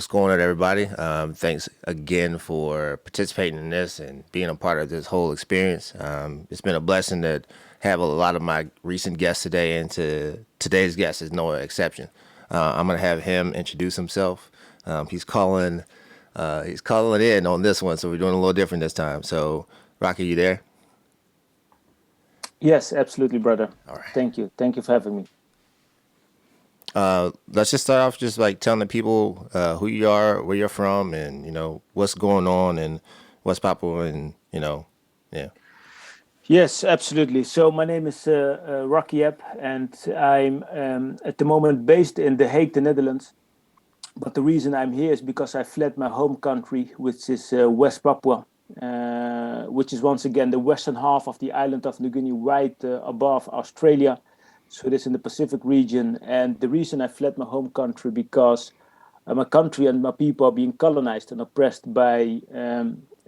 what's going on, everybody? Thanks again for participating in this and being a part of this whole experience. It's been a blessing to have a lot of my recent guests today, and today's guest is no exception. I'm gonna have him introduce himself. He's calling in on this one, so we're doing a little different this time. So, Rocky, you there? Yes, absolutely, brother. All right. Thank you. Thank you for having me. Let's just start off just like telling the people who you are, where you're from, and what's going on in West Papua, and yeah. Yes, absolutely. So my name is Raki, and I'm at the moment based in The Hague, the Netherlands. But the reason I'm here is because I fled my home country, which is West Papua, which is once again the western half of the island of New Guinea, right above Australia. So it is in the Pacific region. And the reason I fled my home country because my country and my people are being colonized and oppressed by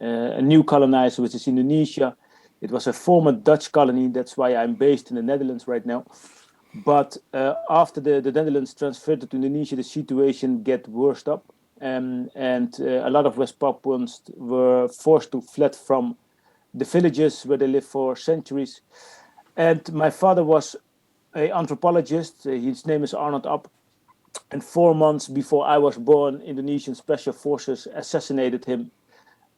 a new colonizer, which is Indonesia. It was a former Dutch colony. That's why I'm based in the Netherlands right now. But after the Netherlands transferred to Indonesia, the situation get worse up. And a lot of West Papuans were forced to flee from the villages where they lived for centuries. And my father was an anthropologist. His name is Arnold Ab. And 4 months before I was born, Indonesian special forces assassinated him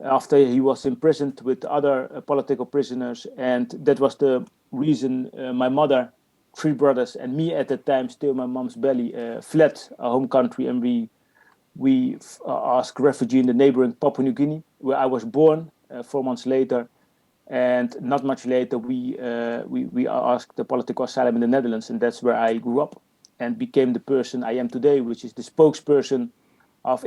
after he was imprisoned with other political prisoners. And that was the reason my mother, three brothers, and me at that time, still my mom's belly, fled our home country. And we asked refugee in the neighboring Papua New Guinea, where I was born 4 months later. And not much later, we asked the political asylum in the Netherlands, and that's where I grew up and became the person I am today, which is the spokesperson of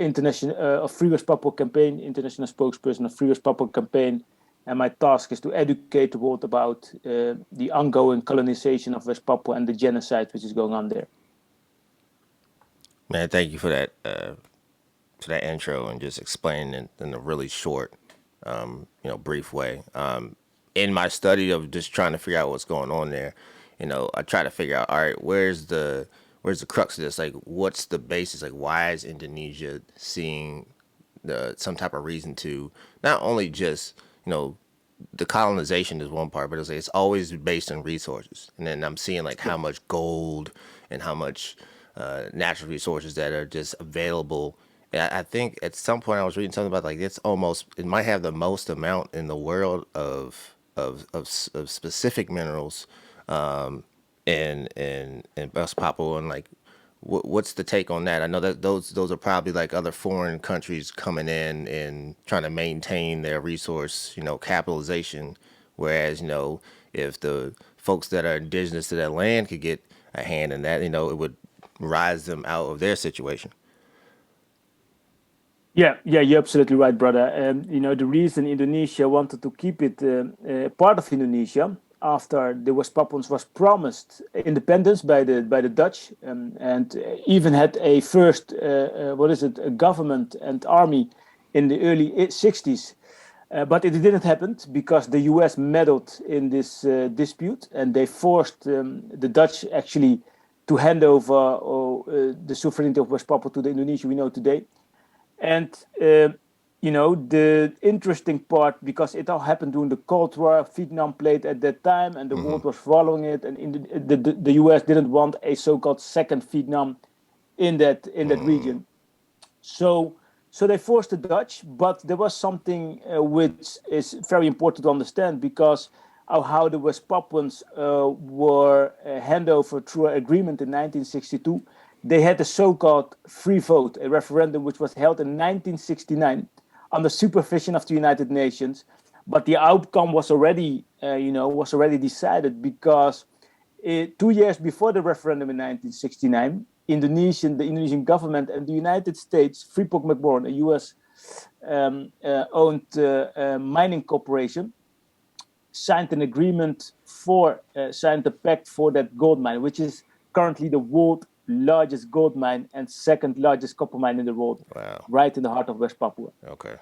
Free West Papua campaign, international spokesperson of Free West Papua campaign. And my task is to educate the world about the ongoing colonization of West Papua and the genocide which is going on there. Man, thank you for that intro and just explaining it in a really short, brief way. In my study of just trying to figure out what's going on there, I try to figure out, all right, where's the crux of this? Like, what's the basis? Like, why is Indonesia seeing some type of reason to not only just the colonization is one part, but it's always based on resources. And then I'm seeing like how much gold and how much natural resources that are just available. And I think at some point I was reading something about like it might have the most amount in the world of specific minerals in West Papua, and like what's the take on that? I know that those are probably like other foreign countries coming in and trying to maintain their resource, capitalization. Whereas, if the folks that are indigenous to that land could get a hand in that, it would rise them out of their situation. Yeah, you're absolutely right, brother. The reason Indonesia wanted to keep it part of Indonesia after the West Papuans was promised independence by the Dutch, and even had a first a government and army in the early 60s. But it didn't happen because the US meddled in this dispute, and they forced the Dutch actually to hand over the sovereignty of West Papua to the Indonesia we know today. And the interesting part, because it all happened during the Cold War, Vietnam played at that time, and the Mm-hmm. world was following it, and the US didn't want a so-called second Vietnam in that Mm-hmm. region. So they forced the Dutch, but there was something which is very important to understand, because of how the West Papuans were handed over through an agreement in 1962. They had the so-called free vote, a referendum which was held in 1969 under supervision of the United Nations. But the outcome was already decided, because 2 years before the referendum in 1969, the Indonesian government and the United States, Freeport-McMoRan, a U.S. Owned mining corporation, signed an agreement signed a pact for that gold mine, which is currently the world's largest gold mine and second largest copper mine in the world, Wow. right in the heart of West Papua. Okay.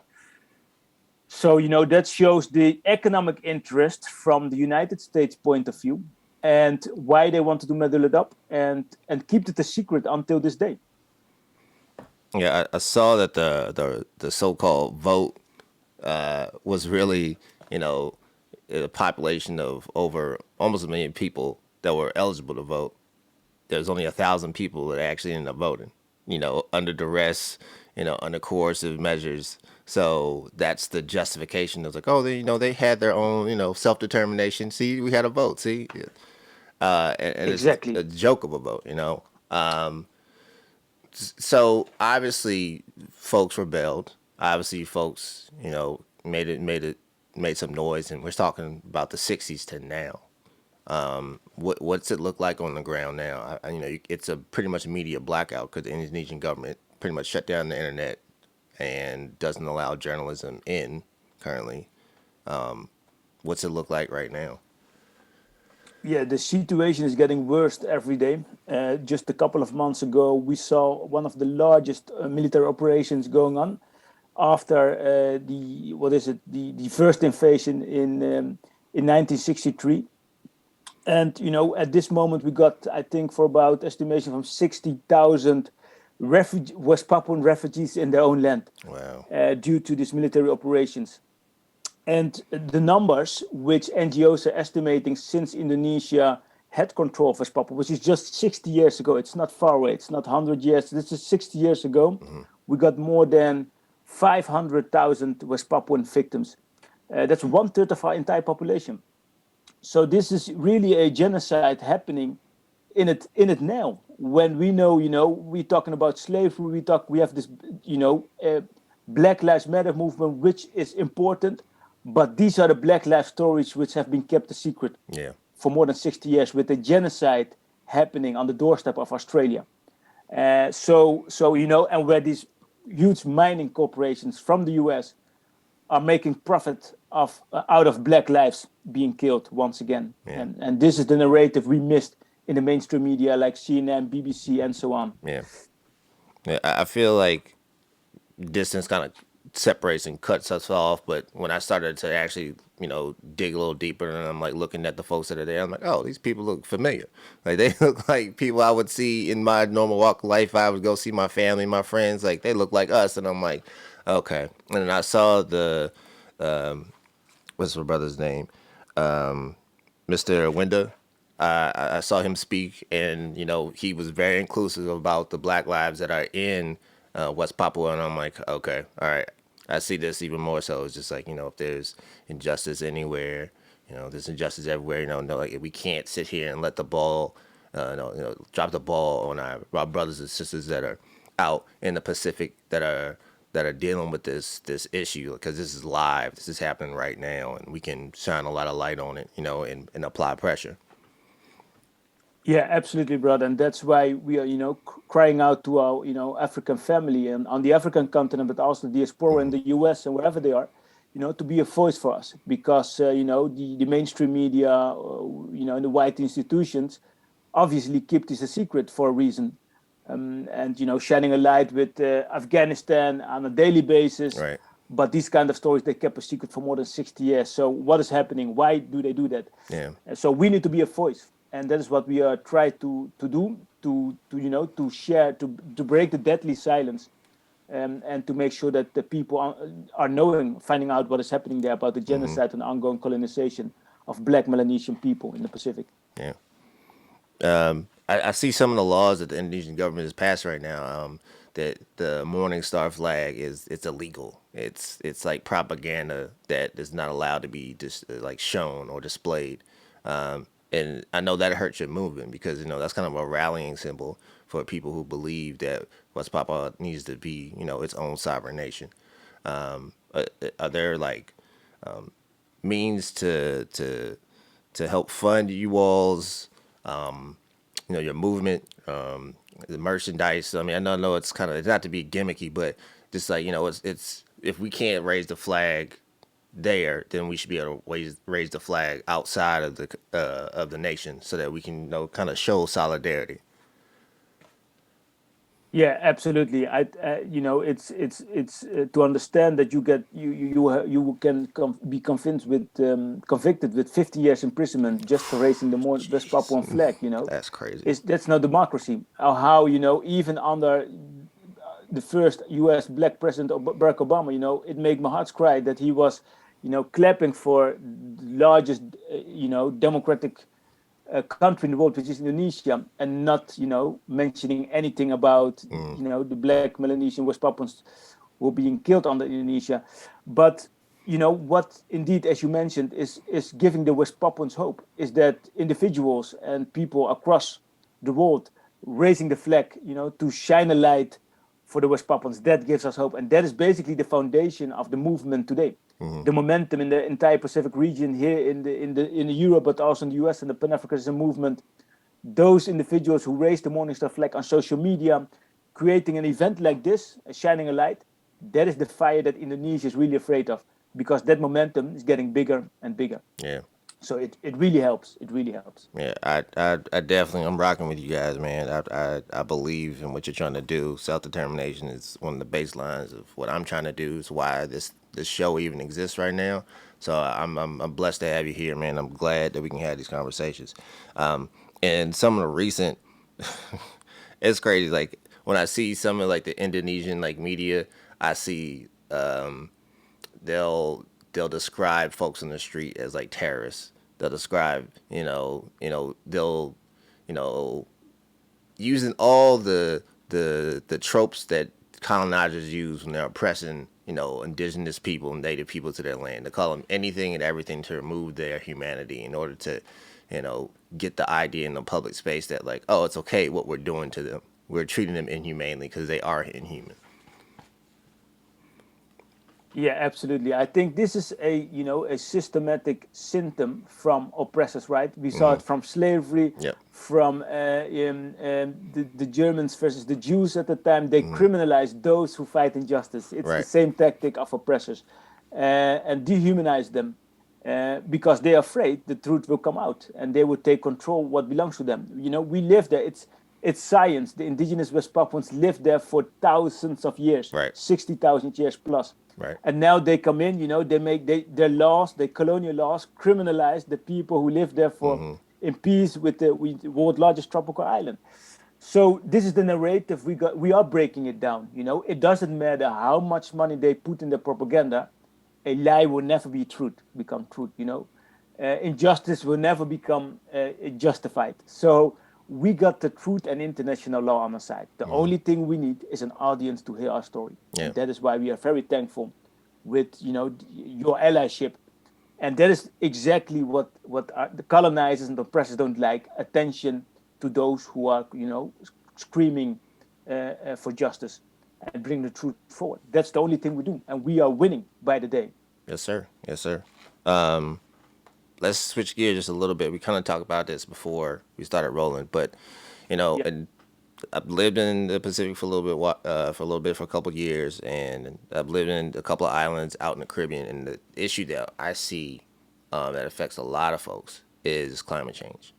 So, that shows the economic interest from the United States point of view, and why they wanted to muddle it up and keep it a secret until this day. Yeah, I saw that the so-called vote was really, you know, a population of over almost 1 million people that were eligible to vote. There's only 1,000 people that actually ended up voting, under duress, under coercive measures. So that's the justification. It's like, oh, they had their own, self determination. See, we had a vote. See, and it's Exactly. a joke of a vote. So obviously, folks rebelled. Obviously, folks, made some noise, and we're talking about the '60s to now. What's it look like on the ground now? It's a pretty much media blackout because the Indonesian government pretty much shut down the internet and doesn't allow journalism in currently. What's it look like right now? Yeah, the situation is getting worse every day. Just a couple of months ago, we saw one of the largest military operations going on after the what is it the first invasion in 1963. And at this moment, we got, I think, for about estimation from 60,000 West Papuan refugees in their own land Wow. due to these military operations. And the numbers which NGOs are estimating since Indonesia had control of West Papua, which is just 60 years ago, it's not far away, it's not 100 years, this is 60 years ago, Hmm. we got more than 500,000 West Papuan victims. That's one third of our entire population. So this is really a genocide happening in it now. When we know, we're talking about slavery, we have this, Black Lives Matter movement, which is important, but these are the Black Lives stories which have been kept a secret Yeah. for more than 60 years, with a genocide happening on the doorstep of Australia. And where these huge mining corporations from the US are making profit out of Black lives being killed once again. Yeah. And this is the narrative we missed in the mainstream media like CNN, BBC, and so on. Yeah. Yeah, I feel like distance kind of separates and cuts us off. But when I started to actually, dig a little deeper, and I'm like looking at the folks that are there, I'm like, oh, these people look familiar. Like they look like people I would see in my normal walk of life. I would go see my family, my friends. Like they look like us, and I'm like, okay. And then I saw what's my brother's name, Mr. Winda. I saw him speak, and he was very inclusive about the Black lives that are in West Papua, and I'm like, okay, all right, I see this even more so. It's just like if there's injustice anywhere, there's injustice everywhere. No, like we can't sit here and let the ball, drop the ball on our brothers and sisters that are out in the Pacific that are dealing with this issue, because this is live, this is happening right now, and we can shine a lot of light on it, and apply pressure. Yeah, absolutely, brother. And that's why we are, crying out to our, African family and on the African continent, but also the diaspora in Hmm. the US and wherever they are, to be a voice for us. Because, the mainstream media, and the white institutions obviously keep this a secret for a reason. And, shining a light with Afghanistan on a daily basis. Right. But these kind of stories, they kept a secret for more than 60 years. So what is happening? Why do they do that? Yeah. So we need to be a voice, and that is what we are trying to do to share, to break the deadly silence, and to make sure that the people are knowing, finding out what is happening there about the Hmm. genocide and ongoing colonization of Black Melanesian people in the Pacific. Yeah. I see some of the laws that the Indonesian government has passed right now. That the Morning Star flag it's illegal. It's like propaganda that is not allowed to be just like shown or displayed. And I know that hurts your movement because that's kind of a rallying symbol for people who believe that West Papua needs to be its own sovereign nation. Are there like means to help fund you all's your movement, the merchandise? I mean, I know it's not to be gimmicky, but just like it's if we can't raise the flag there, then we should be able to raise the flag outside of the nation so that we can kind of show solidarity. Yeah, absolutely. It's to understand that you can be convicted with 50 years imprisonment just for raising the West Jeez, Papuan flag. that's crazy. That's no democracy. Or how even under the first U.S. black president, Barack Obama, it made my heart cry that he was, clapping for the largest, democratic country in the world, which is Indonesia, and not, mentioning anything about, the black Melanesian West Papuans who are being killed under Indonesia. But, what indeed, as you mentioned, is giving the West Papuans hope is that individuals and people across the world raising the flag, to shine a light for the West Papuans, that gives us hope. And that is basically the foundation of the movement today. The momentum in the entire Pacific region here in the Europe, but also in the US and the Pan-Africanism movement. Those individuals who raise the Morningstar flag on social media, creating an event like this, shining a light, that is the fire that Indonesia is really afraid of, because that momentum is getting bigger and bigger. Yeah. So it really helps. It really helps. Yeah, I definitely, I'm rocking with you guys, man. I believe in what you're trying to do. Self determination is one of the baselines of what I'm trying to do. Is why this show even exists right now. So I'm blessed to have you here, man. I'm glad that we can have these conversations. And some of the recent, it's crazy. Like when I see some of like the Indonesian like media, I see they'll describe folks in the street as like terrorists. They'll describe, they'll, you know, using all the tropes that colonizers use when they're oppressing, indigenous people and native people to their land. They call them anything and everything to remove their humanity in order to, get the idea in the public space that like, oh, it's okay what we're doing to them. We're treating them inhumanely because they are inhuman. Yeah, absolutely. I think this is a systematic symptom from oppressors, right? We saw it from slavery, Yep. from the Germans versus the Jews at the time. They criminalized those who fight injustice. It's the Right. same tactic of oppressors, and dehumanize them because they're afraid the truth will come out and they will take control what belongs to them. We live there. It's science. The indigenous West Papuans lived there for thousands of years, Right. 60,000 years plus. Right. And now they come in, they make their laws, their colonial laws, criminalize the people who live there for in peace with the world's largest tropical island. So this is the narrative we got. We are breaking it down. It doesn't matter how much money they put in the propaganda. A lie will never become truth. Injustice will never become justified. So we got the truth and international law on our side. The only thing we need is an audience to hear our story. Yeah. And that is why we are very thankful with your allyship. And that is exactly what the colonizers and the oppressors don't like: attention to those who are screaming for justice and bring the truth forward. That's the only thing we do, and we are winning by the day. Yes, sir. Yes, sir. Let's switch gears just a little bit. We kind of talked about this before we started rolling, but Yeah. and I've lived in the Pacific for a little bit, for a couple of years, and I've lived in a couple of islands out in the Caribbean. And the issue that I see that affects a lot of folks is climate change.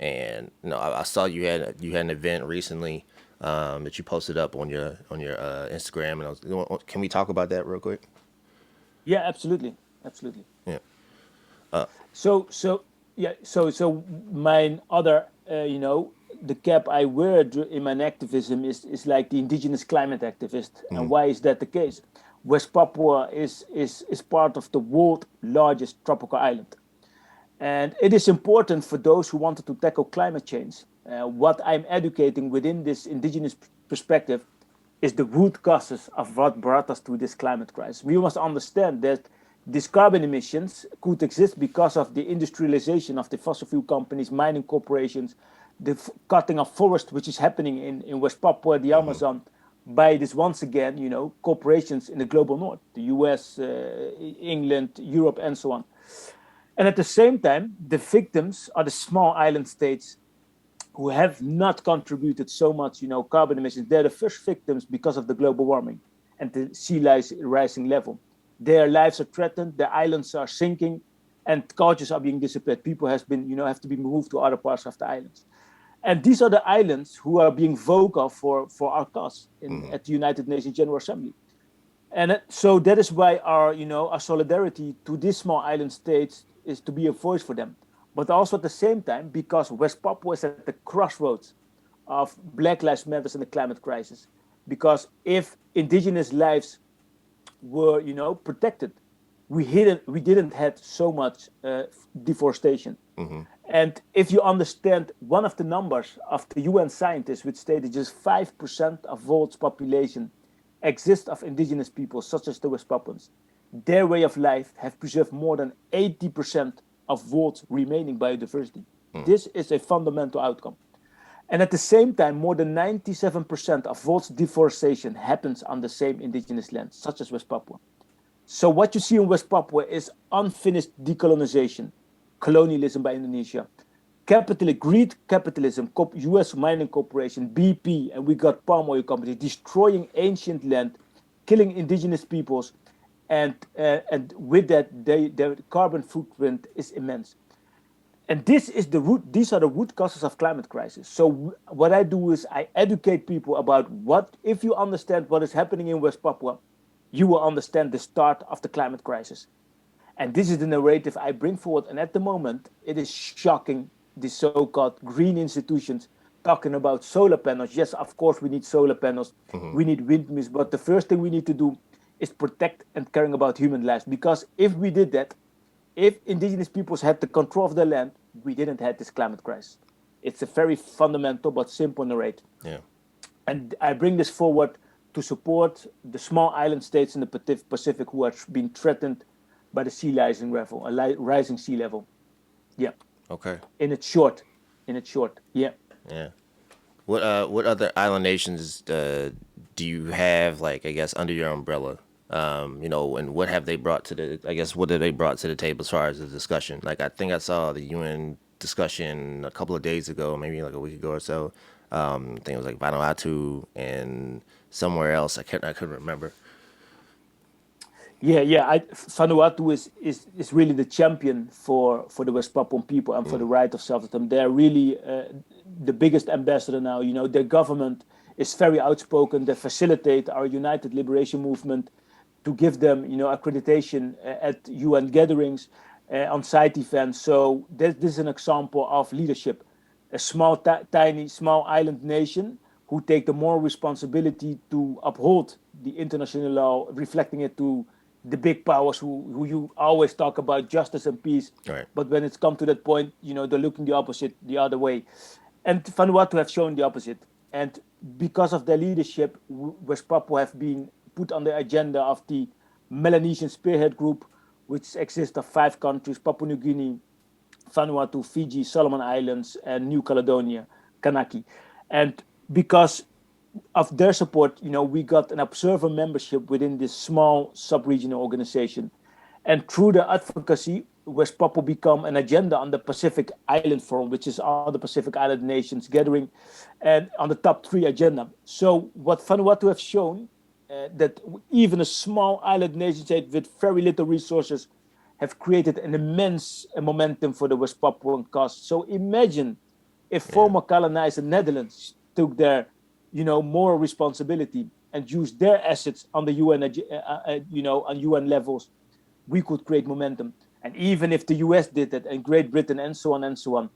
And I saw you had an event recently that you posted up on your Instagram, and can we talk about that real quick? Yeah, absolutely, absolutely. Yeah. So yeah, so my other, the cap I wear in my activism is like the indigenous climate activist. And why is that the case? West Papua is part of the world's largest tropical island, and it is important for those who wanted to tackle climate change. What I'm educating within this indigenous perspective is the root causes of what brought us to this climate crisis. We must understand that these carbon emissions could exist because of the industrialization of the fossil fuel companies, mining corporations, the cutting of forest, which is happening in West Papua, the Amazon, by this once again, corporations in the global north, the US, England, Europe, and so on. And at the same time, the victims are the small island states who have not contributed so much, carbon emissions. They're the first victims because of the global warming and the sea rising level. Their lives are threatened, their islands are sinking, and cultures are being disappeared. People have to be moved to other parts of the islands. And these are the islands who are being vocal for our cause at the United Nations General Assembly. And so that is why our solidarity to these small island states is to be a voice for them. But also at the same time, because West Papua is at the crossroads of Black Lives Matter and the climate crisis, because if indigenous lives were, protected, we didn't had so much deforestation. And if you understand one of the numbers of the UN scientists, which stated just 5% of world's population exists of indigenous peoples, such as the West Papuans, their way of life have preserved more than 80% of world's remaining biodiversity. This is a fundamental outcome. And at the same time, more than 97% of world's deforestation happens on the same indigenous lands, such as West Papua. So what you see in West Papua is unfinished decolonization, colonialism by Indonesia, greed capitalism, US mining corporation, BP, and we got palm oil companies destroying ancient land, killing indigenous peoples, and with that, their carbon footprint is immense. And these are the root causes of climate crisis. So what I do is I educate people about if you understand what is happening in West Papua, you will understand the start of the climate crisis. And this is the narrative I bring forward. And at the moment, it is shocking, the so-called green institutions talking about solar panels. Yes, of course, we need solar panels. We need windmills. But the first thing we need to do is protect and caring about human lives. Because if we did that, if indigenous peoples had the control of their land, we didn't have this climate crisis. It's a very fundamental but simple narrative. Yeah. And I bring this forward to support the small island states in the Pacific who are being threatened by the sea rising level, a rising sea level. Yeah. Okay. In its short. Yeah. Yeah. What other island nations do you have, like, I guess, under your umbrella? And what have they brought to what have they brought to the table as far as the discussion? Like, I think I saw the UN discussion a couple of days ago, maybe like a week ago or so. I think it was like Vanuatu and somewhere else. I couldn't remember. Yeah. Vanuatu is really the champion for the West Papuan people and for the right of self-determination. They're really the biggest ambassador now. Their government is very outspoken. They facilitate our United Liberation Movement to give them, accreditation at UN gatherings, on site events. So this is an example of leadership. A small island nation who take the moral responsibility to uphold the international law, reflecting it to the big powers who you always talk about justice and peace. Right. But when it's come to that point, they're looking the other way. And Vanuatu have shown the opposite. And because of their leadership, West Papua have been put on the agenda of the Melanesian Spearhead Group, which exists of 5 countries: Papua New Guinea, Vanuatu, Fiji, Solomon Islands, and New Caledonia, Kanaki. And because of their support, we got an observer membership within this small sub-regional organization. And through the advocacy, West Papua become an agenda on the Pacific Island Forum, which is all the Pacific Island nations gathering, and on the top 3 agenda. So what Vanuatu have shown, that even a small island nation state with very little resources have created an immense momentum for the West Papuan cause. So imagine if former colonizer Netherlands took their, moral responsibility and used their assets on the UN, on UN levels, we could create momentum. And even if the US did that, and Great Britain, and so on,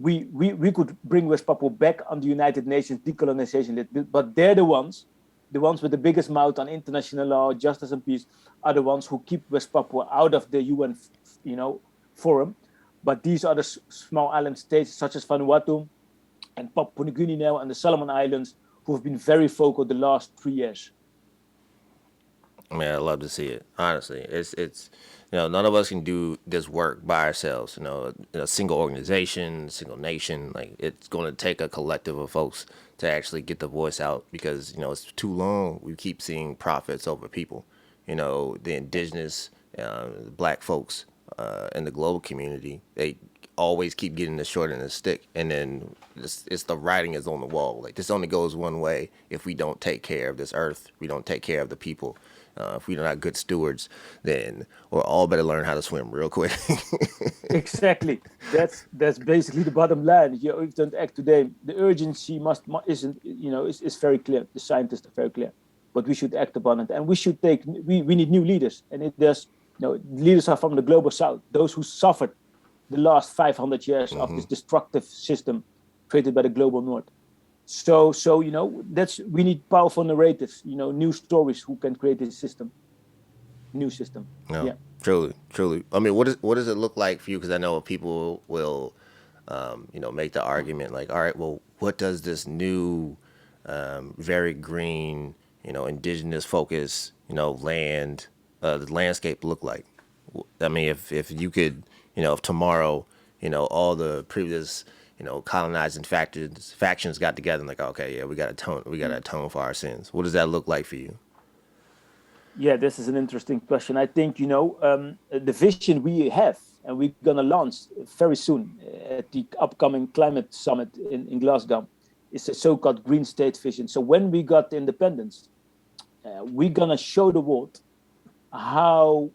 we could bring West Papua back on the United Nations decolonization list. But they're the ones with the biggest mouth on international law, justice and peace, are the ones who keep West Papua out of the UN, forum. But these are the small island states such as Vanuatu and Papua New Guinea now and the Solomon Islands who have been very vocal the last 3 years. I mean, I love to see it. Honestly, it's none of us can do this work by ourselves. A single organization, single nation. Like, it's going to take a collective of folks to actually get the voice out, because it's too long. We keep seeing profits over people. The indigenous, black folks in the global community, they always keep getting the short end of the stick, and then it's the writing is on the wall. Like, this only goes one way. If we don't take care of this earth, we don't take care of the people. If we're not good stewards, then we're all better learn how to swim real quick. Exactly. That's basically the bottom line. If you don't act today, the urgency is very clear. The scientists are very clear, but we should act upon it, and we should we need new leaders. And leaders are from the global south, those who suffered the last 500 years of this destructive system created by the global north. So that's we need powerful narratives, new stories who can create this system, new system. No, Yeah. truly, truly. I mean, what does it look like for you? Because I know people will, make the argument like, all right, well, what does this new, very green, indigenous focus, the landscape look like? I mean, if you could, if tomorrow, all the previous, colonizing factions got together and like, okay, yeah, we got to Mm. atone for our sins. What does that look like for you? Yeah, this is an interesting question. I think the vision we have, and we're gonna launch very soon at the upcoming climate summit in Glasgow, is a so-called green state vision. So when we got independence, we're gonna show the world how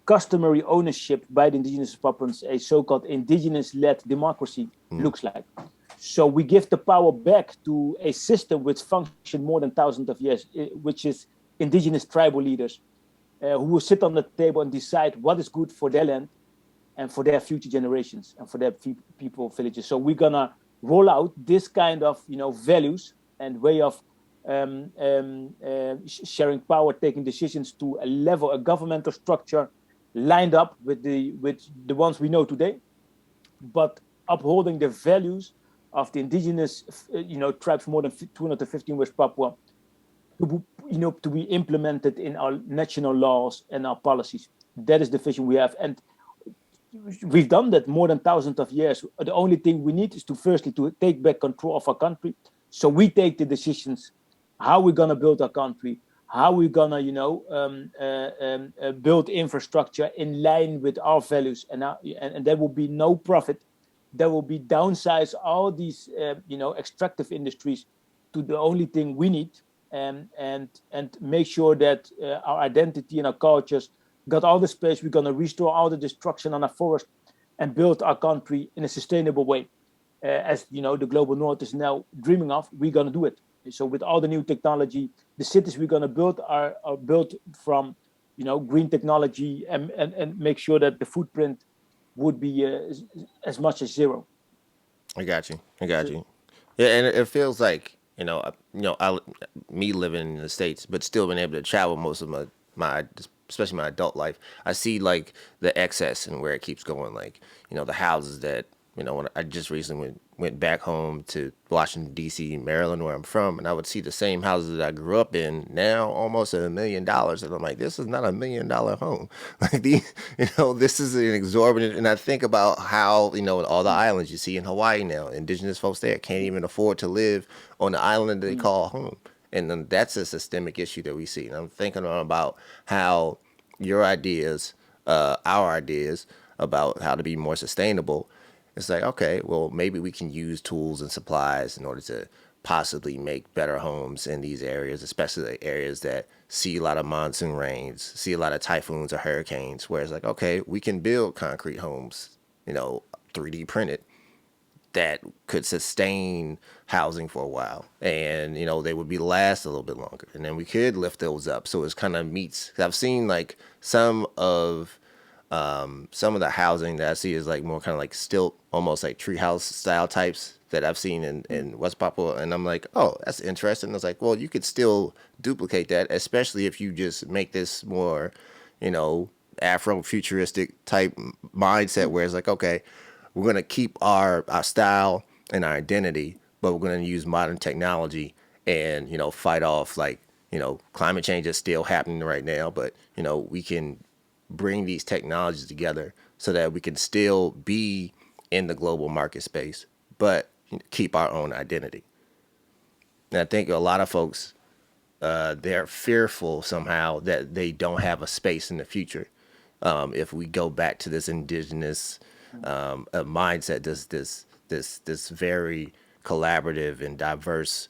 customary ownership by the indigenous Papuans, a so-called indigenous-led democracy, Mm. looks like. So we give the power back to a system which functioned more than thousands of years, which is indigenous tribal leaders who will sit on the table and decide what is good for their land and for their future generations and for their people villages. So we're gonna roll out this kind of values and way of sharing power, taking decisions to a level, a governmental structure lined up with the ones we know today, but upholding the values of the indigenous tribes more than 215 West Papua to be implemented in our national laws and our policies. That is the vision we have, and we've done that more than thousands of years. The only thing we need is to firstly to take back control of our country, so we take the decisions how we're gonna build our country, how we're gonna build infrastructure in line with our values, and there will be no profit. There will be downsize all these extractive industries to the only thing we need, and make sure that our identity and our cultures got all the space. We're going to restore all the destruction on our forest and build our country in a sustainable way. As the global north is now dreaming of, we're going to do it. So with all the new technology, the cities we're going to build are built from green technology, and make sure that the footprint would be as much as zero. I got you. I got So, you. Yeah, and it feels like me living in the states, but still being able to travel most of my especially my adult life. I see like the excess and where it keeps going. Like the houses that when I just recently went back home to Washington D.C., Maryland, where I'm from, and I would see the same houses that I grew up in now almost $1 million, and I'm like, this is not $1 million home. Like this is an exorbitant. And I think about how all the islands you see in Hawaii now, indigenous folks there can't even afford to live on the island that they call home, and then that's a systemic issue that we see. And I'm thinking about how your ideas, our ideas about how to be more sustainable, it's like, okay, well, maybe we can use tools and supplies in order to possibly make better homes in these areas, especially the areas that see a lot of monsoon rains, see a lot of typhoons or hurricanes, where it's like, okay, we can build concrete homes, 3D printed, that could sustain housing for a while, and they would be last a little bit longer, and then we could lift those up. So it's kind of meets. I've seen like some of the housing that I see is like more kind of like stilt, almost like treehouse style types that I've seen in West Papua, and I'm like, oh, that's interesting. I was like, well, you could still duplicate that, especially if you just make this more, Afro futuristic type mindset, where it's like, okay, we're gonna keep our style and our identity, but we're gonna use modern technology and fight off like climate change is still happening right now, but we can bring these technologies together so that we can still be in the global market space, but keep our own identity. And I think a lot of folks, they're fearful somehow that they don't have a space in the future. If we go back to this indigenous mindset, this very collaborative and diverse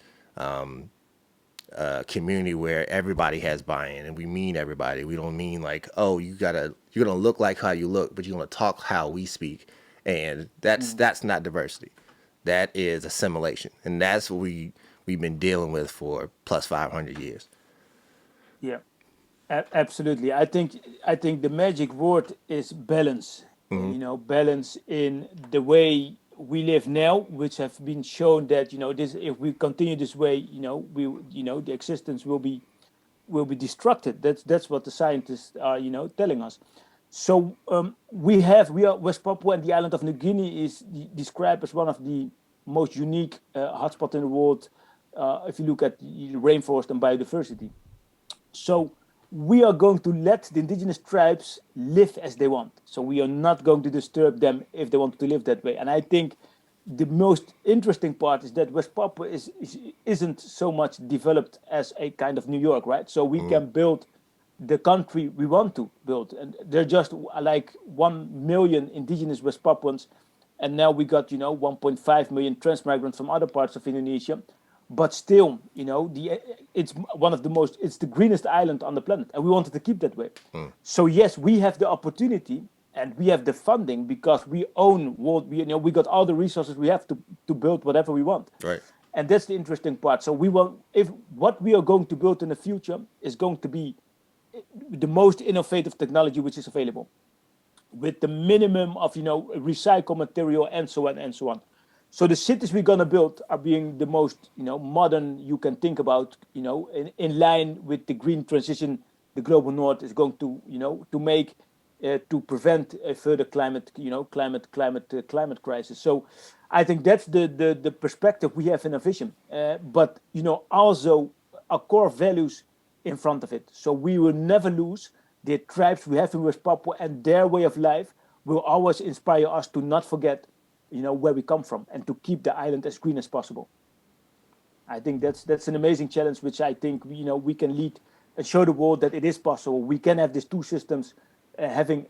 community where everybody has buy-in, and we mean everybody. We don't mean like, oh, you're gonna look like how you look, but you're gonna talk how we speak, and that's not diversity. That is assimilation, and that's what we've been dealing with for plus 500 years. yeah. Absolutely. I think the magic word is balance. Hmm. Balance in the way we live now, which have been shown that this, if we continue this way, the existence will be destructed. That's what the scientists are telling us. So we are West Papua, and the island of New Guinea is described as one of the most unique hotspots in the world. If you look at the rainforest and biodiversity, so we are going to let the indigenous tribes live as they want. So we are not going to disturb them if they want to live that way. And I think the most interesting part is that West Papua isn't so much developed as a kind of New York, right? So we can build the country we want to build. And there are just like 1 million indigenous West Papuans. And now we got, 1.5 million transmigrants from other parts of Indonesia. But still, it's one of the most, it's the greenest island on the planet. And we wanted to keep that way. So yes, we have the opportunity and we have the funding because we own what we got all the resources we have to build whatever we want. Right. And that's the interesting part. So we want, if what we are going to build in the future is going to be the most innovative technology which is available, with the minimum of recycled material and so on and so on. So the cities we're gonna build are being the most modern you can think about, in line with the green transition the global north is going to to make, to prevent a further climate crisis. So I think that's the perspective we have in a vision, but also our core values in front of it. So we will never lose the tribes we have in West Papua, and their way of life will always inspire us to not forget where we come from and to keep the island as green as possible. I think that's an amazing challenge, which I think we can lead and show the world that it is possible. We can have these two systems having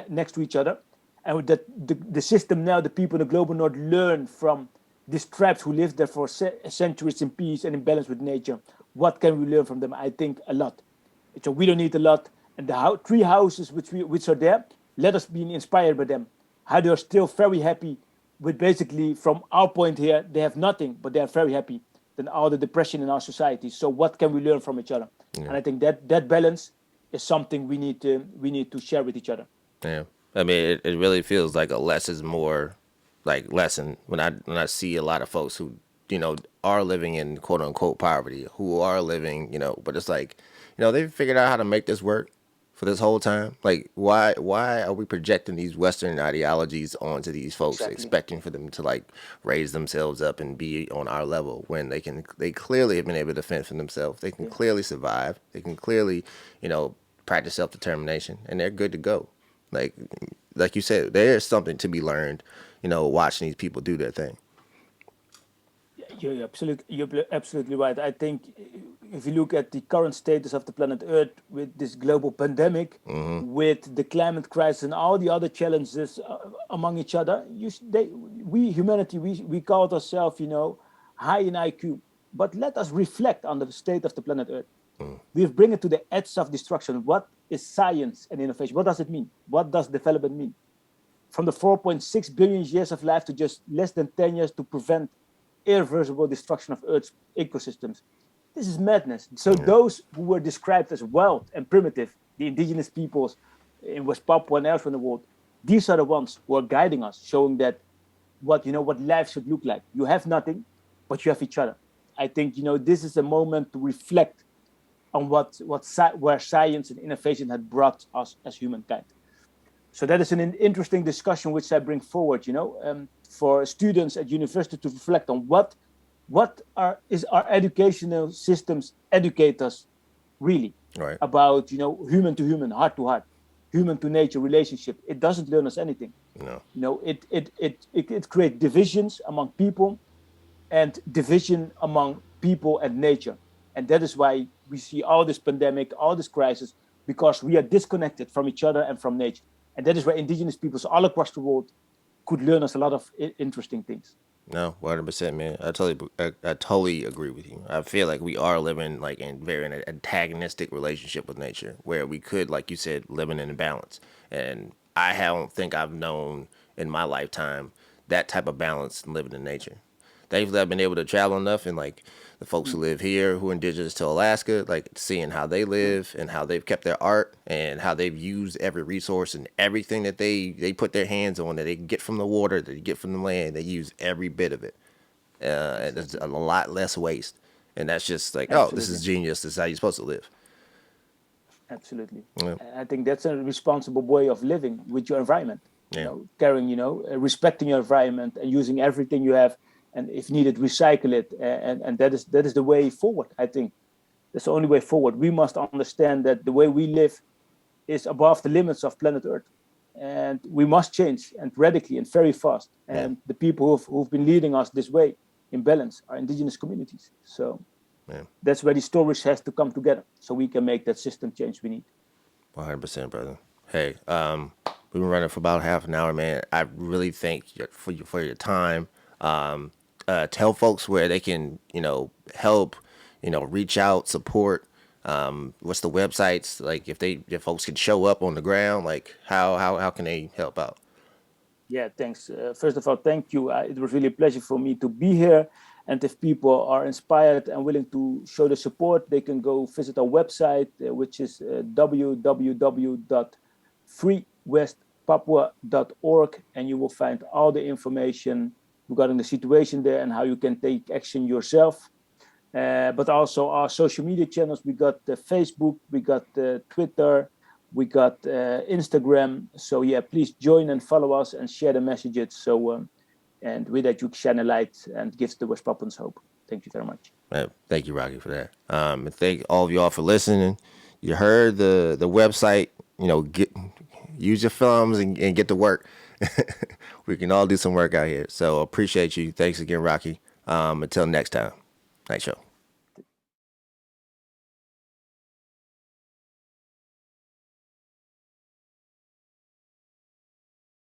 next to each other, and that the system now, the people in the global north learn from these tribes who lived there for centuries in peace and in balance with nature. What can we learn from them? I think a lot. So we don't need a lot, and the three houses which are there, let us be inspired by them. How they are still very happy with, basically, from our point here, they have nothing, but they are very happy than all the depression in our society. So what can we learn from each other? Yeah. And I think that balance is something we need to share with each other. Yeah, I mean, it really feels like a less is more, like lesson when I see a lot of folks who are living in quote unquote poverty, who are living but it's like they've figured out how to make this work for this whole time. Like, why are we projecting these Western ideologies onto these folks, Exactly. expecting for them to like raise themselves up and be on our level when they clearly have been able to fend for themselves. They can clearly survive. They can clearly, practice self-determination, and they're good to go. Like you said, there's something to be learned, watching these people do their thing. You're absolutely right. I think if you look at the current status of the planet Earth with this global pandemic, with the climate crisis and all the other challenges among each other, we humanity, we call ourselves, high in IQ. But let us reflect on the state of the planet Earth. We've bring it to the edge of destruction. What is science and innovation? What does it mean? What does development mean? From the 4.6 billion years of life to just less than 10 years to prevent irreversible destruction of Earth's ecosystems. This is madness. So those who were described as wild and primitive, the indigenous peoples in West Papua and elsewhere in the world, these are the ones who are guiding us, showing that what life should look like. You have nothing, but you have each other. I think this is a moment to reflect on where science and innovation had brought us as humankind. So that is an interesting discussion which I bring forward, for students at university to reflect on what our educational systems educate us really Right. about, human to human, heart to heart, human to nature relationship. It doesn't learn us anything. No. It creates divisions among people and division among people and nature. And that is why we see all this pandemic, all this crisis, because we are disconnected from each other and from nature. And that is where indigenous peoples all across the world could learn us a lot of interesting things. No, 100%, man. I totally agree with you. I feel like we are living like in an antagonistic relationship with nature, where we could, like you said, living in balance. And I don't think I've known in my lifetime that type of balance living in nature. Thankfully, I've been able to travel enough and like the folks who live here who are indigenous to Alaska, like seeing how they live and how they've kept their art and how they've used every resource and everything that they put their hands on that they can get from the water, that they get from the land. They use every bit of it. And there's a lot less waste. And that's just like, oh, this Absolutely. is genius. This is how you're supposed to live. Absolutely. Yeah. I think that's a responsible way of living with your environment. Yeah. Caring, respecting your environment and using everything you have, and if needed, recycle it. And that is the way forward. I think that's the only way forward. We must understand that the way we live is above the limits of planet Earth, and we must change and radically and very fast. Yeah. And the people who've been leading us this way in balance are indigenous communities. So Yeah. that's where the stories has to come together, so we can make that system change we need. 100%, brother. Hey, we've been running for about half an hour, man. I really thank you for your time. Tell folks where they can, help, reach out, support. What's the websites like? If folks can show up on the ground, like how can they help out? Yeah, thanks. First of all, thank you. It was really a pleasure for me to be here. And if people are inspired and willing to show the support, they can go visit our website, which is www.freewestpapua.org, and you will find all the information regarding the situation there and how you can take action yourself. But also our social media channels. We got Facebook, we got Twitter, we got Instagram. So yeah, please join and follow us and share the messages. So and with that, you shine a light and give the West Papuans hope. Thank you very much. Thank you, Rocky, for that. And thank all of y'all for listening. You heard the website. Get use your thumbs and get to work. We can all do some work out here. So appreciate you. Thanks again, Rocky. Until next time. Night show.